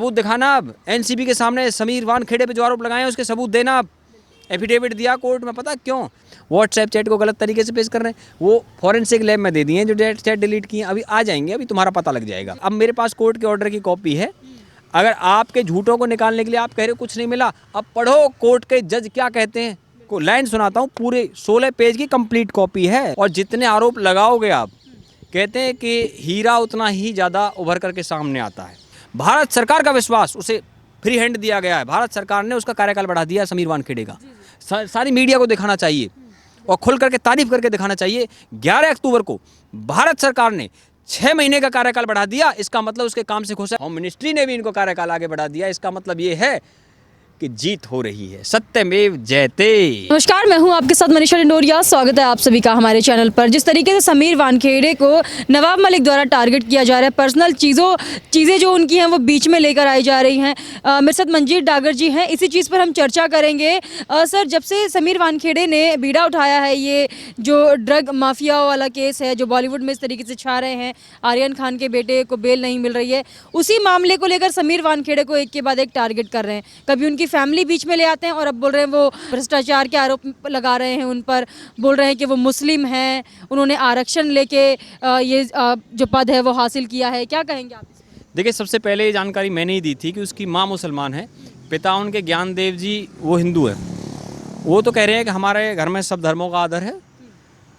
सबूत दिखाना। अब एनसीबी के सामने समीर वानखेड़े पे जो आरोप लगाए हैं उसके सबूत देना। अब एफिडेविट दिया कोर्ट में, पता क्यों? व्हाट्सएप चैट को गलत तरीके से पेश कर रहे हैं। वो फॉरेंसिक लैब में दे दिए हैं जो चैट डिलीट किए, अभी आ जाएंगे, अभी तुम्हारा पता लग जाएगा। अब मेरे पास कोर्ट के ऑर्डर की कॉपी है। अगर आपके झूठों को निकालने के लिए आप कह रहे हो कुछ नहीं मिला, अब पढ़ो कोर्ट के जज क्या कहते हैं। को लाइन सुनाता हूँ, पूरे 16 पेज की कंप्लीट कॉपी है। और जितने आरोप लगाओगे आप, कहते हैं कि हीरा उतना ही ज़्यादा उभर करके सामने आता है। भारत सरकार का विश्वास, उसे फ्री हैंड दिया गया है। भारत सरकार ने उसका कार्यकाल बढ़ा दिया समीर वानखेड़े का। सारी मीडिया को दिखाना चाहिए और खुल करके तारीफ करके दिखाना चाहिए। 11 अक्टूबर को भारत सरकार ने 6 महीने का कार्यकाल बढ़ा दिया, इसका मतलब उसके काम से खुश है। होम मिनिस्ट्री ने भी इनको कार्यकाल आगे बढ़ा दिया, इसका मतलब ये है कि जीत हो रही है। सत्यमेव जयते। नमस्कार, मैं हूं आपके साथ मनीषा डिंडोरिया। स्वागत है आप सभी का हमारे चैनल पर। जिस तरीके से समीर वानखेड़े को नवाब मलिक द्वारा टारगेट किया जा रहा है, पर्सनल चीज़ें जो उनकी हैं वो बीच में लेकर आई जा रही हैं। मेरे साथ मंजीत डागर जी हैं, इसी चीज़ पर हम चर्चा करेंगे। सर, जब से समीर वानखेड़े ने बीड़ा उठाया है, ये जो ड्रग माफिया वाला केस है जो बॉलीवुड में इस तरीके से छा रहे हैं, आर्यन खान के बेटे को बेल नहीं मिल रही है, उसी मामले को लेकर समीर वानखेड़े को एक के बाद एक टारगेट कर रहे हैं। कभी उनकी फैमिली बीच में ले आते हैं और अब बोल रहे हैं वो भ्रष्टाचार के आरोप लगा रहे हैं उन पर, बोल रहे हैं कि वो मुस्लिम हैं, उन्होंने आरक्षण लेके ये जो पद है वो हासिल किया है। क्या कहेंगे आप इसमें? देखिए, सबसे पहले ये जानकारी मैंने ही दी थी कि उसकी माँ मुसलमान है, पिता उनके ज्ञानदेव जी वो हिंदू है। वो तो कह रहे हैं कि हमारे घर में सब धर्मों का आदर है।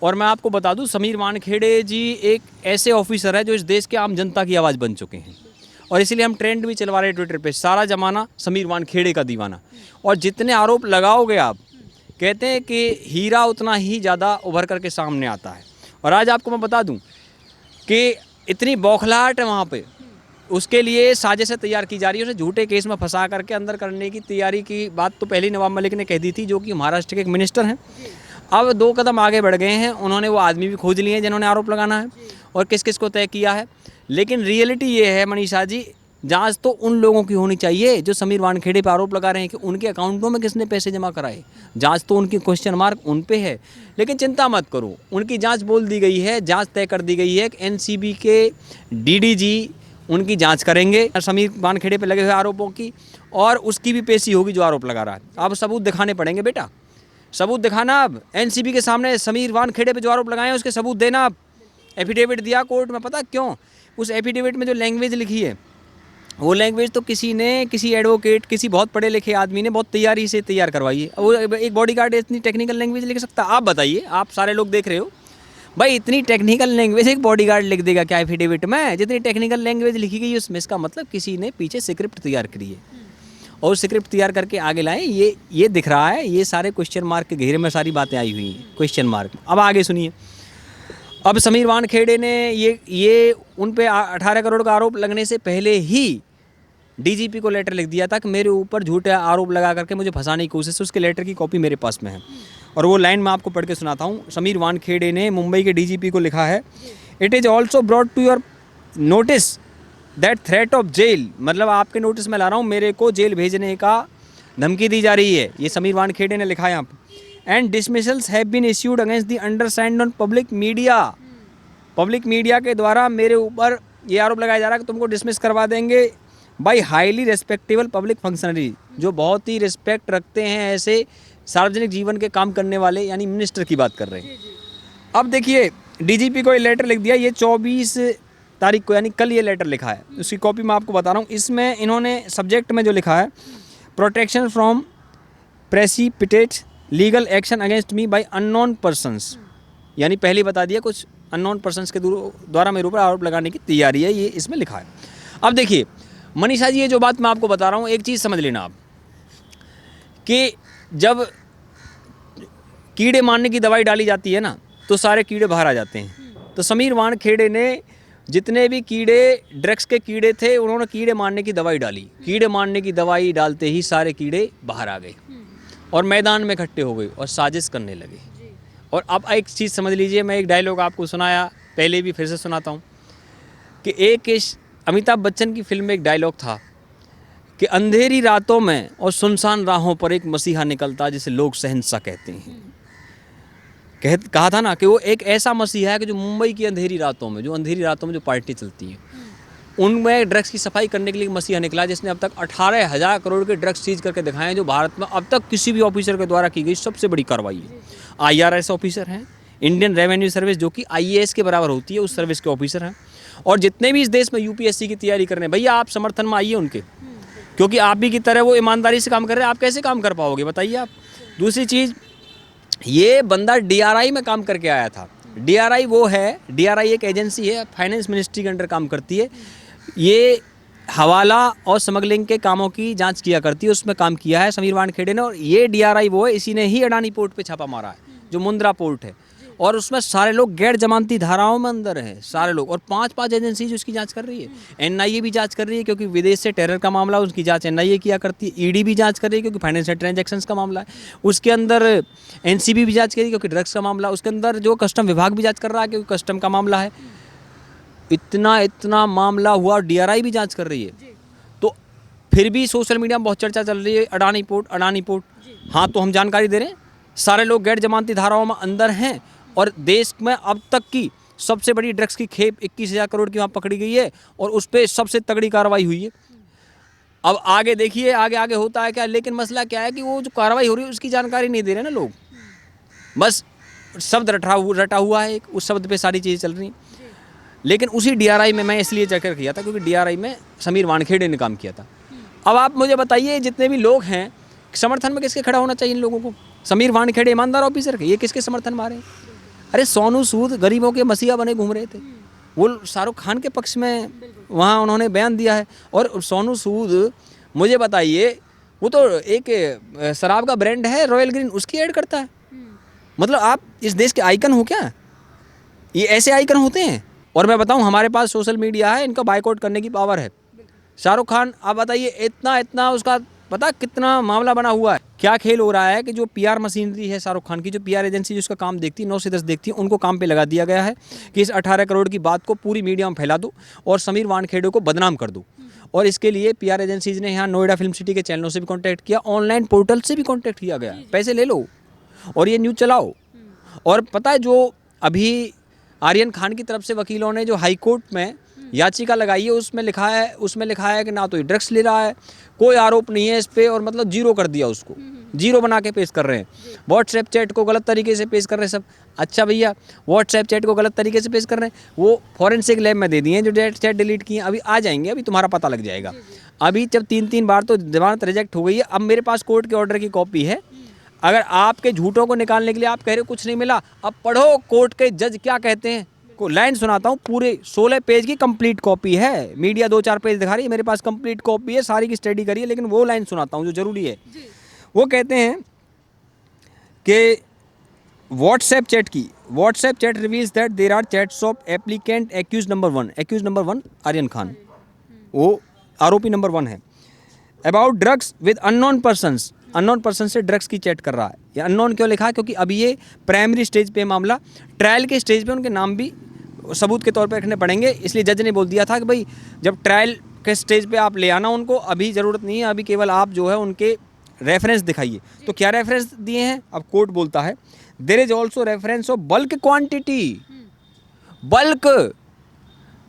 और मैं आपको बता दूं, समीर वानखेड़े जी एक ऐसे ऑफिसर है जो इस देश के आम जनता की आवाज़ बन चुके हैं। और इसीलिए हम ट्रेंड भी चलवा रहे हैं ट्विटर पे, सारा जमाना समीर वानखेड़े का दीवाना। और जितने आरोप लगाओगे आप, कहते हैं कि हीरा उतना ही ज़्यादा उभर करके सामने आता है। और आज आपको मैं बता दूं कि इतनी बौखलाहट है वहाँ पे, उसके लिए साजिशें तैयार की जा रही है। उसे झूठे केस में फंसा करके अंदर करने की तैयारी की बात तो पहले नवाब मलिक ने कह दी थी, जो कि महाराष्ट्र के एक मिनिस्टर हैं। अब 2 कदम आगे बढ़ गए हैं, उन्होंने वो आदमी भी खोज लिए हैं जिन्होंने आरोप लगाना है और किस किस को तय किया है। लेकिन रियलिटी ये है मनीषा जी, जांच तो उन लोगों की होनी चाहिए जो समीर वानखेड़े पर आरोप लगा रहे हैं कि उनके अकाउंटों में किसने पैसे जमा कराए। जांच तो उनकी क्वेश्चन मार्क उन पे है। लेकिन चिंता मत करो, उनकी जांच बोल दी गई है, जांच तय कर दी गई है कि एनसीबी के डीडीजी उनकी जांच करेंगे समीर वानखेड़े पे लगे हुए आरोपों की, और उसकी भी पेशी होगी जो आरोप लगा रहा है। अब सबूत दिखाने पड़ेंगे बेटा, सबूत दिखाना। अब एनसीबी के सामने समीर वानखेड़े पे जो आरोप लगाए हैं उसके सबूत देना। अब एफिडेविट दिया कोर्ट में, पता क्यों? उस एफिडेविट में जो लैंग्वेज लिखी है, वो लैंग्वेज तो किसी एडवोकेट, किसी बहुत पढ़े लिखे आदमी ने बहुत तैयारी से तैयार करवाई है। वो एक बॉडीगार्ड इतनी टेक्निकल लैंग्वेज लिख सकता? आप बताइए, आप सारे लोग देख रहे हो भाई, इतनी टेक्निकल लैंग्वेज एक बॉडीगार्ड लिख देगा क्या एफिडेविट में? जितनी टेक्निकल लैंग्वेज लिखी गई है उसमें, इसका मतलब किसी ने पीछे स्क्रिप्ट तैयार करी है और स्क्रिप्ट तैयार करके आगे लाए। ये दिख रहा है, ये सारे क्वेश्चन मार्क के घेरे में सारी बातें आई हुई हैं, क्वेश्चन मार्क। अब आगे सुनिए। अब समीर वानखेड़े ने ये उन पे 18 करोड़ का आरोप लगने से पहले ही डीजीपी को लेटर लिख दिया था कि मेरे ऊपर झूठे आरोप लगा करके मुझे फंसाने की कोशिश है। उसके लेटर की कॉपी मेरे पास में है और वो लाइन मैं आपको पढ़ के सुनाता हूँ। समीर वानखेड़े ने मुंबई के डीजीपी को लिखा है, it is also brought to your notice that threat of jail, मतलब आपके नोटिस में ला रहा हूँ, मेरे को जेल भेजने का धमकी दी जा रही है। ये समीर वानखेड़े ने लिखा है यहाँ पर। And dismissals have been issued against the undersigned on public media, public media के द्वारा मेरे ऊपर ये आरोप लगाया जा रहा है कि तुमको डिसमिस करवा देंगे by highly respectable public functionary, जो बहुत ही रिस्पेक्ट रखते हैं ऐसे सार्वजनिक जीवन के काम करने वाले, यानी मिनिस्टर की बात कर रहे हैं। अब देखिए, डीजीपी को ये लेटर लिख दिया, ये 24 तारीख को, यानी कल ये लेटर लिखा है। उसकी कॉपी मैं आपको बता रहा हूँ। इसमें इन्होंने सब्जेक्ट में जो लिखा है, protection from precipitate legal action against me by unknown persons, यानी पहले बता दिया कुछ अननोन पर्सनस के द्वारा मेरे ऊपर आरोप लगाने की तैयारी है, ये इसमें लिखा है। अब देखिए मनीषा जी, ये जो बात मैं आपको बता रहा हूँ, एक चीज़ समझ लेना आप, कि जब कीड़े मारने की दवाई डाली जाती है ना, तो सारे कीड़े बाहर आ जाते हैं। तो समीर वानखेड़े ने जितने भी कीड़े, ड्रग्स के कीड़े थे, उन्होंने कीड़े मारने की दवाई डाली। कीड़े मारने की दवाई डालते ही सारे कीड़े बाहर आ गए और मैदान में इकट्ठे हो गए और साजिश करने लगे। और अब एक चीज़ समझ लीजिए, मैं एक डायलॉग आपको सुनाया पहले भी, फिर से सुनाता हूँ कि एक अमिताभ बच्चन की फिल्म में एक डायलॉग था कि अंधेरी रातों में और सुनसान राहों पर एक मसीहा निकलता जिसे लोग शहंशाह कहते हैं। कहा था ना कि वो एक ऐसा मसीहा है कि जो मुंबई की अंधेरी रातों में, जो पार्टी चलती है, उनमें ड्रग्स की सफाई करने के लिए मसीहा निकला, जिसने अब तक 18,000 करोड़ के ड्रग्स सीज करके दिखाए हैं, जो भारत में अब तक किसी भी ऑफिसर के द्वारा की गई सबसे बड़ी कार्रवाई है। IRS ऑफिसर हैं, इंडियन रेवेन्यू सर्विस जो कि IAS के बराबर होती है, उस सर्विस के ऑफिसर हैं। और जितने भी इस देश में UPSC की तैयारी कर रहे हैं, भैया आप समर्थन में आइए उनके, क्योंकि आप भी की तरह वो ईमानदारी से काम कर रहे हैं। आप कैसे काम कर पाओगे बताइए आप। दूसरी चीज़, ये बंदा DRI में काम करके आया था। DRI वो है, DRI एक एजेंसी है, फाइनेंस मिनिस्ट्री के अंडर काम करती है। ये हवाला और स्मगलिंग के कामों की जांच किया करती है, उसमें काम किया है समीर वानखेड़े ने। और ये DRI वो है, इसी ने ही अडानी पोर्ट पे छापा मारा है, जो मुंद्रा पोर्ट है। और उसमें सारे लोग गैर जमानती धाराओं में अंदर हैं, सारे लोग। और 5 एजेंसी जो इसकी जांच कर रही है। NIA भी जांच कर रही है, क्योंकि विदेश से टेरर का मामला, उसकी जांच NIA किया करती है। ED भी जांच कर रही है, क्योंकि फाइनेंशियल ट्रांजैक्शंस का मामला है। उसके अंदर NCB भी जांच कर रही है, क्योंकि ड्रग्स का मामला। उसके अंदर जो कस्टम विभाग भी जांच कर रहा है, क्योंकि कस्टम का मामला है। इतना मामला हुआ, DRI भी जांच कर रही है। तो फिर भी सोशल मीडिया में बहुत चर्चा चल रही है, अडानी पोर्ट। हाँ, तो हम जानकारी दे रहे हैं, सारे लोग गैर जमानती धाराओं में अंदर हैं। और देश में अब तक की सबसे बड़ी ड्रग्स की खेप 21,000 करोड़ की वहाँ पकड़ी गई है, और उस पर सबसे तगड़ी कार्रवाई हुई है। अब आगे देखिए, आगे होता है क्या। लेकिन मसला क्या है कि वो जो कार्रवाई हो रही है उसकी जानकारी नहीं दे रहे ना लोग, बस शब्द रटा हुआ है, उस शब्द पे सारी चीज़ें चल रही हैं। लेकिन उसी DRI में मैं इसलिए चक्कर किया था, क्योंकि DRI में समीर वानखेड़े ने काम किया था। अब आप मुझे बताइए, जितने भी लोग हैं, समर्थन में किसके खड़ा होना चाहिए इन लोगों को? समीर वानखेड़े ईमानदार ऑफिसर के, ये किसके समर्थन में आ रहे हैं? अरे सोनू सूद गरीबों के मसीहा बने घूम रहे थे, वो शाहरुख खान के पक्ष में वहाँ उन्होंने बयान दिया है। और सोनू सूद, मुझे बताइए, वो तो एक शराब का ब्रांड है रॉयल ग्रीन, उसकी ऐड करता है। मतलब आप इस देश के आइकन हो क्या? ये ऐसे आइकन होते हैं। और मैं बताऊं, हमारे पास सोशल मीडिया है, इनका बाइकआउट करने की पावर है। शाहरुख खान, आप बताइए, इतना उसका पता कितना मामला बना हुआ है। क्या खेल हो रहा है कि जो PR मशीनरी है शाहरुख खान की, जो PR एजेंसी जिसका काम देखती है, 9 से 10 देखती है, उनको काम पे लगा दिया गया है कि इस 18 करोड़ की बात को पूरी मीडिया में फैला दो और समीर वानखेड़े को बदनाम कर दो। और इसके लिए PR एजेंसीज ने यहाँ नोएडा फिल्म सिटी के चैनलों से भी कॉन्टैक्ट किया, ऑनलाइन पोर्टल से भी कॉन्टैक्ट किया गया, पैसे ले लो और ये न्यूज़ चलाओ। और पता है, जो अभी आर्यन खान की तरफ से वकीलों ने जो हाई कोर्ट में याचिका लगाई है, उसमें लिखा है कि ना तो ये ड्रग्स ले रहा है, कोई आरोप नहीं है इस पे, और मतलब जीरो कर दिया उसको, जीरो बना के पेश कर रहे हैं। व्हाट्सएप चैट को गलत तरीके से पेश कर रहे हैं सब। अच्छा भैया, व्हाट्सएप चैट को गलत तरीके से पेश कर रहे हैं, वो फॉरेंसिक लैब में दे दिए हैं, जो चैट डिलीट किए हैं, अभी आ जाएंगे, अभी तुम्हारा पता लग जाएगा। अभी जब 3 बार तो जमानत रिजेक्ट हो गई है, अब मेरे पास कोर्ट के ऑर्डर की कॉपी है। अगर आपके झूठों को निकालने के लिए आप कह रहे हो कुछ नहीं मिला, अब पढ़ो कोर्ट के जज क्या कहते हैं। को लाइन सुनाता हूँ, पूरे 16 पेज की कंप्लीट कॉपी है। मीडिया 2-4 पेज दिखा रही है, मेरे पास कंप्लीट कॉपी है, सारी की स्टडी करी है। लेकिन वो लाइन सुनाता हूँ जो जरूरी है। वो कहते हैं कि WhatsApp chat reveals that there are chats of applicant accused number 1 Aryan Khan, वो आरोपी नंबर 1 है, about drugs with unknown person से ड्रग्स की चैट कर रहा है। ये अननोन क्यों लिखा है? क्योंकि अभी ये प्राइमरी स्टेज पे मामला, ट्रायल के स्टेज पे उनके नाम भी सबूत के तौर पे रखने पड़ेंगे। इसलिए जज ने बोल दिया था कि भाई जब ट्रायल के स्टेज पे आप ले आना उनको, अभी ज़रूरत नहीं है, अभी केवल आप जो है उनके रेफरेंस दिखाइए। तो क्या रेफरेंस दिए हैं? अब कोर्ट बोलता है, there is also reference of bulk quantity, bulk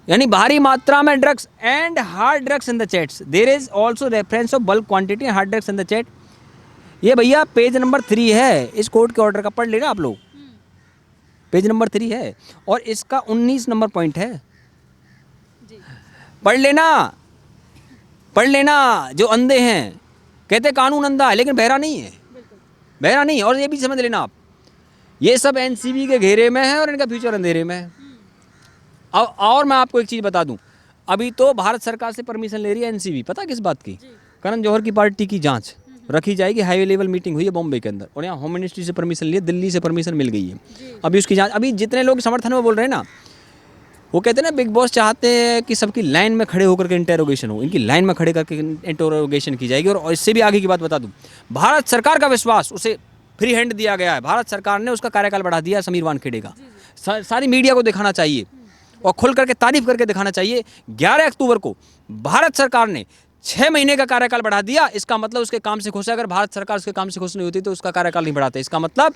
यानी भारी मात्रा में drugs and hard drugs in the chats. There is also reference of bulk quantity and hard drugs in the chat. ये भैया पेज नंबर 3 है इस कोर्ट के order का, पढ़ लेना आप लोग, पेज नंबर 3 है और इसका 19 नंबर पॉइंट है। पढ़ लेना। जो अंधे हैं, कहते कानून अंधा है लेकिन बहरा नहीं है। और ये भी समझ लेना आप, ये सब NCB के घेरे में है और इनका फ्यूचर अंधेरे में है। अब और मैं आपको एक चीज़ बता दूं, अभी तो भारत सरकार से परमिशन ले रही है NCB, पता किस बात की? करण जौहर की पार्टी की जांच रखी जाएगी। हाई लेवल मीटिंग हुई है बॉम्बे के अंदर, और यहाँ होम मिनिस्ट्री से परमिशन लिए, दिल्ली से परमिशन मिल गई है। अभी उसकी जांच, अभी जितने लोग समर्थन में बोल रहे हैं ना, वो कहते हैं ना बिग बॉस चाहते हैं कि सबकी लाइन में खड़े होकर के इंटेरोगेशन हो, इनकी लाइन में खड़े करके इंटेरोगेशन की जाएगी। और इससे भी आगे की बात बता दूं, भारत सरकार का विश्वास, उसे फ्री हैंड दिया गया है। भारत सरकार ने उसका कार्यकाल बढ़ा दिया समीर वानखेड़े का। सारी मीडिया को दिखाना चाहिए और खुल करके तारीफ करके दिखाना चाहिए। 11 अक्टूबर को भारत सरकार ने 6 महीने का कार्यकाल बढ़ा दिया। इसका मतलब उसके काम से खुश है। अगर भारत सरकार उसके काम से खुश नहीं होती तो उसका कार्यकाल नहीं बढ़ाते। इसका मतलब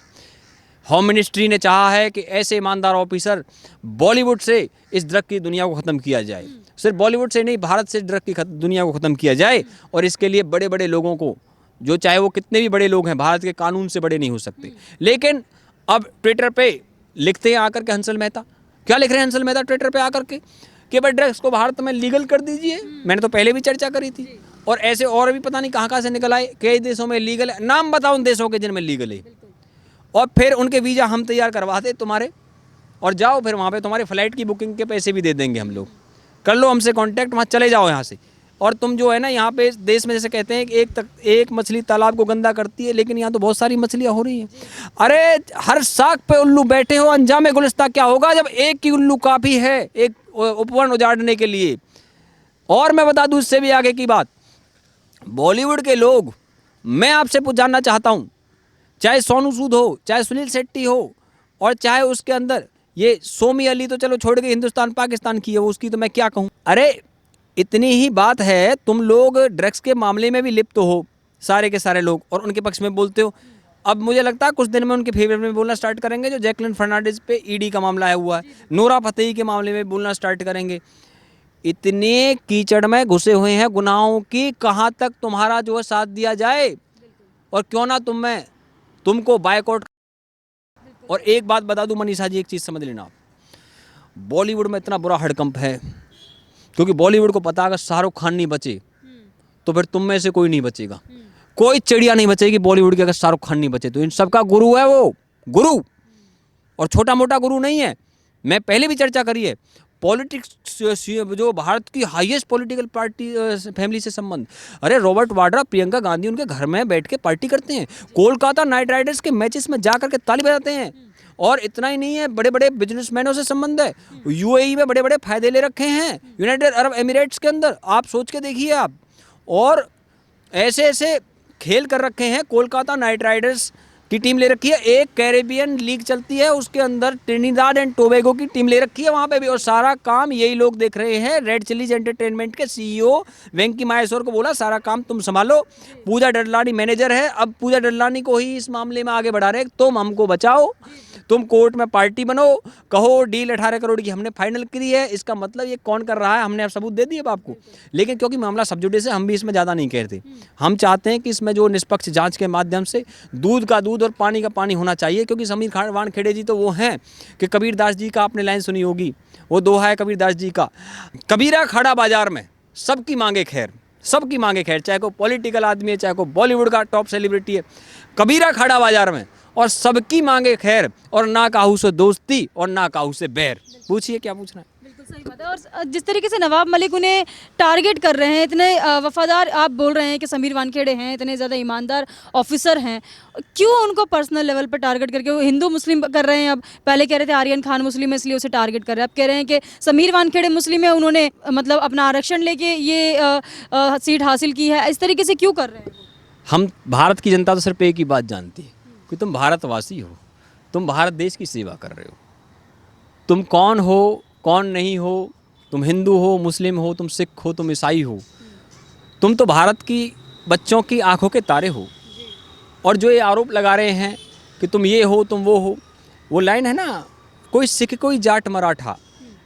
होम मिनिस्ट्री ने चाहा है कि ऐसे ईमानदार ऑफिसर बॉलीवुड से इस ड्रग की दुनिया को ख़त्म किया जाए। सिर्फ बॉलीवुड से नहीं, भारत से ड्रग की दुनिया को ख़त्म किया जाए। और इसके लिए बड़े बड़े लोगों को, जो चाहे वो कितने भी बड़े लोग हैं, भारत के कानून से बड़े नहीं हो सकते। लेकिन अब ट्विटर पे लिखते हैं आकर के हंसल मेहता, क्या लिख रहे हैं हंसल मेहता ट्विटर पे आकर के कि भाई ड्रग्स को भारत में लीगल कर दीजिए। मैंने तो पहले भी चर्चा करी थी। और ऐसे और भी पता नहीं कहाँ से निकल आए, कई देशों में लीगल है, नाम बताओ उन देशों के जिनमें लीगल है। और फिर उनके वीज़ा हम तैयार करवाते तुम्हारे, और जाओ फिर वहाँ पे तुम्हारे फ्लाइट की बुकिंग के पैसे भी दे देंगे हम लोग। कर लो हमसे कांटेक्ट, वहाँ चले जाओ यहाँ से। और तुम जो है ना, यहाँ पे देश में जैसे कहते हैं कि एक मछली तालाब को गंदा करती है, लेकिन यहाँ तो बहुत सारी मछलियाँ हो रही हैं। अरे हर साग पे उल्लू बैठे हो, अंजामे गुलिस्ता क्या होगा जब एक की उल्लू काफ़ी है एक उपवन उजाड़ने के लिए। और मैं बता दूँ इससे भी आगे की बात, बॉलीवुड के लोग, मैं आपसे जानना चाहता हूँ, चाहे सोनू सूद हो, चाहे सुनील शेट्टी हो, और चाहे उसके अंदर ये सोमी अली, तो चलो छोड़ के हिंदुस्तान पाकिस्तान की है वो, उसकी तो मैं क्या कहूँ। अरे इतनी ही बात है, तुम लोग ड्रग्स के मामले में भी लिप्त हो सारे के सारे लोग, और उनके पक्ष में बोलते हो। अब मुझे लगता है कुछ दिन में उनके फेवर में बोलना स्टार्ट करेंगे। जो जैकलिन फर्नांडिस पे ईडी का मामला आया हुआ है, नोरा फतेही के मामले में बोलना स्टार्ट करेंगे। इतने कीचड़ में घुसे हुए हैं गुनाहों की, कहाँ तक तुम्हारा जो है साथ दिया जाए, और क्यों ना तुमको बायकॉट। और एक बात बता दूं मनीषा जी, एक चीज़ समझ लेना आप, बॉलीवुड में इतना बुरा हड़कंप है क्योंकि बॉलीवुड को पता है अगर शाहरुख खान नहीं बचे तो फिर तुम में से कोई नहीं बचेगा, कोई चिड़िया नहीं बचेगी बॉलीवुड की अगर शाहरुख खान नहीं बचे तो। इन सबका गुरु है वो, गुरु, और छोटा मोटा गुरु नहीं है। मैं पहले भी चर्चा करी है, पॉलिटिक्स जो भारत की हाईएस्ट पॉलिटिकल पार्टी फैमिली से संबंध। अरे रॉबर्ट वाड्रा, प्रियंका गांधी उनके घर में बैठ के पार्टी करते हैं, कोलकाता नाइट राइडर्स के मैचेस में जा करके ताली बजाते हैं। और इतना ही नहीं है, बड़े बड़े बिजनेसमैनों से संबंध है, यूएई में बड़े बड़े फायदे ले रखे हैं, यूनाइटेड अरब एमिरेट्स के अंदर, आप सोच के देखिए आप। और ऐसे ऐसे खेल कर रखे हैं, कोलकाता नाइट राइडर्स की टीम ले रखी है, एक कैरेबियन लीग चलती है उसके अंदर ट्रिनिडाद एंड टोबैगो की टीम ले रखी है वहाँ पे भी, और सारा काम यही लोग देख रहे हैं। रेड चिलीज एंटरटेनमेंट के सीईओ वेंकी माहेश्वर को बोला सारा काम तुम संभालो, पूजा डडलानी मैनेजर है, अब पूजा डडलानी को ही इस मामले में आगे बढ़ा रहे, तुम हमको बचाओ, तुम कोर्ट में पार्टी बनो, कहो डील 18 करोड़ की हमने फाइनल करी है। इसका मतलब ये कौन कर रहा है, हमने अब सबूत दे दिए आपको। लेकिन क्योंकि मामला सब जुडिस है, हम भी इसमें ज़्यादा नहीं कहते। हम चाहते हैं कि इसमें जो निष्पक्ष जांच के माध्यम से दूध का दूध और पानी का पानी होना चाहिए। क्योंकि समीर वानखेड़े जी तो वो हैं कि कबीरदास जी का आपने लाइन सुनी होगी, वो दोहा है कबीरदास जी का, कबीरा खड़ा बाजार में सबकी मांगे खैर, सबकी मांगे खैर, चाहे को पॉलिटिकल आदमी है, चाहे को बॉलीवुड का टॉप सेलिब्रिटी है, कबीरा खड़ा बाजार में और सबकी मांगे खैर, और ना काहू से दोस्ती और ना काहू से बैर। पूछिए क्या पूछना है। बिल्कुल सही बात है। और जिस तरीके से नवाब मलिक उन्हें टारगेट कर रहे हैं, इतने वफादार आप बोल रहे हैं कि समीर वानखेड़े हैं, इतने ज़्यादा ईमानदार ऑफिसर हैं, क्यों उनको पर्सनल लेवल पर टारगेट करके, वो हिंदू मुस्लिम कर रहे हैं। अब पहले कह रहे थे आर्यन खान मुस्लिम है इसलिए उसे टारगेट कर रहे हैं, अब कह रहे हैं कि समीर वानखेड़े मुस्लिम है, उन्होंने मतलब अपना आरक्षण लेके ये सीट हासिल की है। इस तरीके से क्यों कर रहे हैं? हम भारत की जनता तो सिर्फ एक ही बात जानती है कि तुम भारतवासी हो, तुम भारत देश की सेवा कर रहे हो। तुम कौन हो कौन नहीं हो, तुम हिंदू हो मुस्लिम हो, तुम सिख हो तुम ईसाई हो, तुम तो भारत की बच्चों की आंखों के तारे हो। और जो ये आरोप लगा रहे हैं कि तुम ये हो तुम वो हो, वो लाइन है ना, कोई सिख कोई जाट मराठा,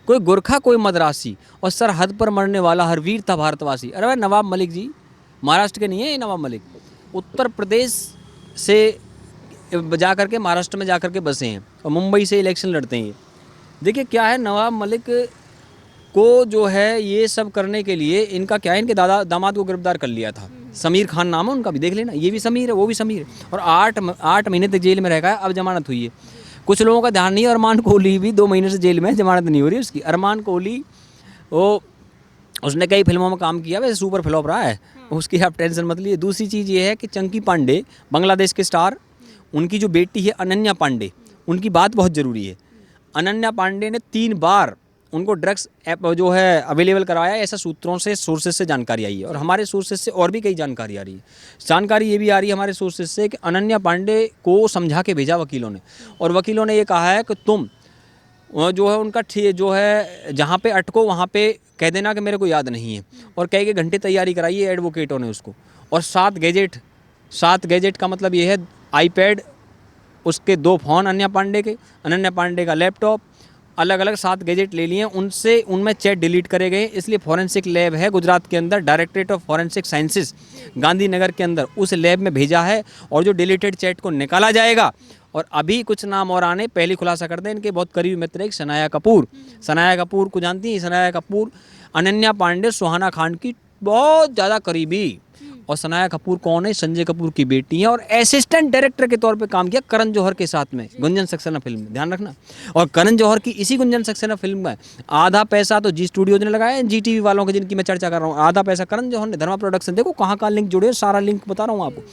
कोई गोरखा कोई मद्रासी, और सरहद पर मरने वाला हर वीर था भारतवासी। अरे भाई नवाब मलिक जी महाराष्ट्र के नहीं है, ये नवाब मलिक उत्तर प्रदेश से जा कर के महाराष्ट्र में जा कर के बसे हैं और मुंबई से इलेक्शन लड़ते हैं। देखिए क्या है, नवाब मलिक को जो है ये सब करने के लिए इनका क्या है, इनके दामाद को गिरफ्तार कर लिया था, समीर खान नाम है उनका भी, देख लेना, ये भी समीर है वो भी समीर है, और 8 महीने तक जेल में रह गया, अब जमानत हुई है। कुछ लोगों का ध्यान नहीं है, अरमान कोहली भी 2 महीने से जेल में, जमानत नहीं हो रही उसकी। अरमान कोहली वो उसने कई फिल्मों में काम किया, वैसे सुपर फ्लॉप रहा है, उसकी आप टेंशन मत लीजिए। दूसरी चीज़ ये है कि चंकी पांडे बांग्लादेश के स्टार, उनकी जो बेटी है अनन्या पांडे, उनकी बात बहुत ज़रूरी है। अनन्या पांडे ने 3 बार उनको ड्रग्स जो है अवेलेबल करवाया, ऐसा सूत्रों से सोर्सेज से जानकारी आई है, और हमारे सोर्सेज से और भी कई जानकारी आ रही है। जानकारी ये भी आ रही है हमारे सोर्सेज से कि अनन्या पांडे को समझा के भेजा वकीलों ने, और वकीलों ने ये कहा है कि तुम जो है उनका जो है जहाँ पे अटको वहाँ पे कह देना कि मेरे को याद नहीं है, और कई के घंटे तैयारी कराई है एडवोकेटों ने उसको। और 7 गैजेट का मतलब ये है आईपैड, उसके 2 फ़ोन अनन्या पांडे का लैपटॉप, अलग अलग 7 गैजेट ले लिए हैं, उनसे उनमें चैट डिलीट करे गए, इसलिए फॉरेंसिक लैब है गुजरात के अंदर, directorate of forensic sciences Gandhinagar के अंदर, उस लैब में भेजा है और जो डिलीटेड चैट को निकाला जाएगा। और अभी कुछ नाम और आने, पहले खुलासा कर दें, इनके बहुत करीबी मित्र एक सनाया कपूर। सनाया कपूर को जानती हैं? सनाया कपूर अनन्या पांडे, सुहाना खान की बहुत ज़्यादा करीबी। और सनाया कपूर कौन है? संजय कपूर की बेटी है और असिस्टेंट डायरेक्टर के तौर पे काम किया करण जौहर के साथ में गुंजन सक्सेना फिल्म में, ध्यान रखना। और करण जौहर की इसी गुंजन सक्सेना फिल्म में आधा पैसा तो जी स्टूडियोज ने लगाया, जी टीवी वालों के जिनकी मैं चर्चा कर रहा हूँ, आधा पैसा करण जौहर ने, धर्मा प्रोडक्शन। देखो कहाँ कहाँ लिंक जुड़े, सारा लिंक बता रहा हूँ आपको।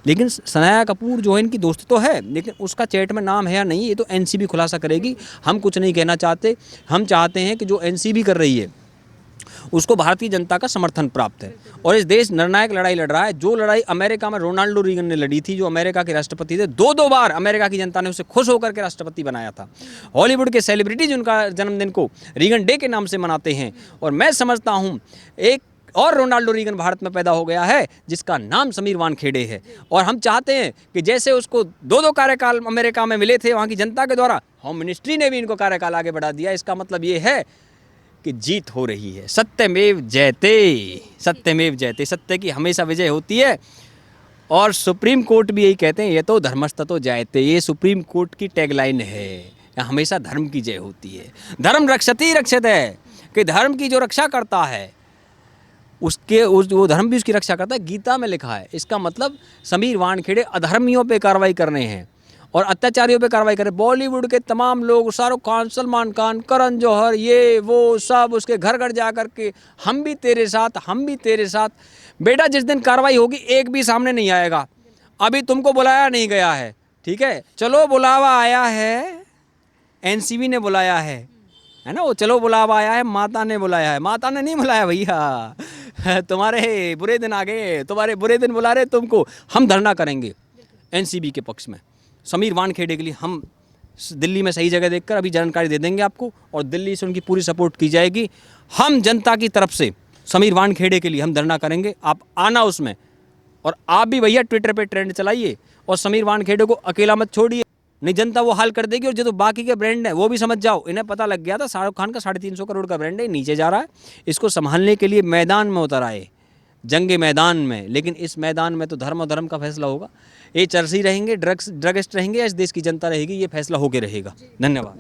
लेकिन सनाया कपूर जो है इनकी दोस्त तो है, लेकिन उसका चैट में नाम है या नहीं ये तो एनसीबी खुलासा करेगी। हम कुछ नहीं कहना चाहते, हम चाहते हैं कि जो एनसीबी कर रही है उसको भारतीय जनता का समर्थन प्राप्त है और इस देश निर्णायक लड़ाई लड़ रहा है। जो लड़ाई अमेरिका में रोनाल्डो रीगन ने लड़ी थी, जो अमेरिका के राष्ट्रपति थे, 2 बार अमेरिका की जनता ने उसे खुश होकर के राष्ट्रपति बनाया था। हॉलीवुड के सेलिब्रिटीज उनका जन्मदिन को रीगन डे के नाम से मनाते हैं और मैं समझता हूँ एक और रोनाल्डो रीगन भारत में पैदा हो गया है जिसका नाम समीर वानखेड़े है। और हम चाहते हैं कि जैसे उसको 2 कार्यकाल अमेरिका में मिले थे वहाँ की जनता के द्वारा, होम मिनिस्ट्री ने भी इनको कार्यकाल आगे बढ़ा दिया। इसका मतलब ये है कि जीत हो रही है। सत्यमेव जयते, सत्यमेव जयते, सत्य की हमेशा विजय होती है। और सुप्रीम कोर्ट भी यही कहते हैं, ये तो धर्मस्ततो जयते, ये सुप्रीम कोर्ट की टैगलाइन है, हमेशा धर्म की जय होती है। धर्म रक्षति रक्षते है, कि धर्म की जो रक्षा करता है उसके वो धर्म भी उसकी रक्षा करता है, गीता में लिखा है। इसका मतलब समीर वानखेड़े अधर्मियों पे कार्रवाई करने हैं और अत्याचारियों पे कार्रवाई करें। बॉलीवुड के तमाम लोग, शाहरुख खान, सलमान खान, करण जौहर, ये वो सब उसके घर घर जा कर के हम भी तेरे साथ, हम भी तेरे साथ। बेटा जिस दिन कार्रवाई होगी एक भी सामने नहीं आएगा। अभी तुमको बुलाया नहीं गया है, ठीक है, चलो बुलावा आया है, एनसीबी ने बुलाया है ना, वो चलो बुलावा आया है, माता ने बुलाया है। माता ने नहीं बुलाया भैया, तुम्हारे बुरे दिन आ गए, तुम्हारे बुरे दिन बुला रहे तुमको। हम धरना करेंगे एनसीबी के पक्ष में समीर वानखेड़े के लिए। हम दिल्ली में सही जगह देखकर अभी जानकारी दे देंगे आपको और दिल्ली से उनकी पूरी सपोर्ट की जाएगी। हम जनता की तरफ से समीर वानखेड़े के लिए हम धरना करेंगे, आप आना उसमें। और आप भी भैया ट्विटर पे ट्रेंड चलाइए और समीर वानखेड़े को अकेला मत छोड़िए, नहीं जनता वो हाल कर देगी। और जो तो बाकी के ब्रांड है वो भी समझ जाओ, इन्हें पता लग गया था शाहरुख खान का 350 करोड़ का ब्रांड है, नीचे जा रहा है। इसको संभालने के लिए मैदान में उतर आए, जंगे मैदान में। लेकिन इस मैदान में तो धर्म और धर्म का फैसला होगा। ये चरसी रहेंगे, ड्रगिस्ट रहेंगे या इस देश की जनता रहेगी, ये फैसला होके रहेगा। धन्यवाद।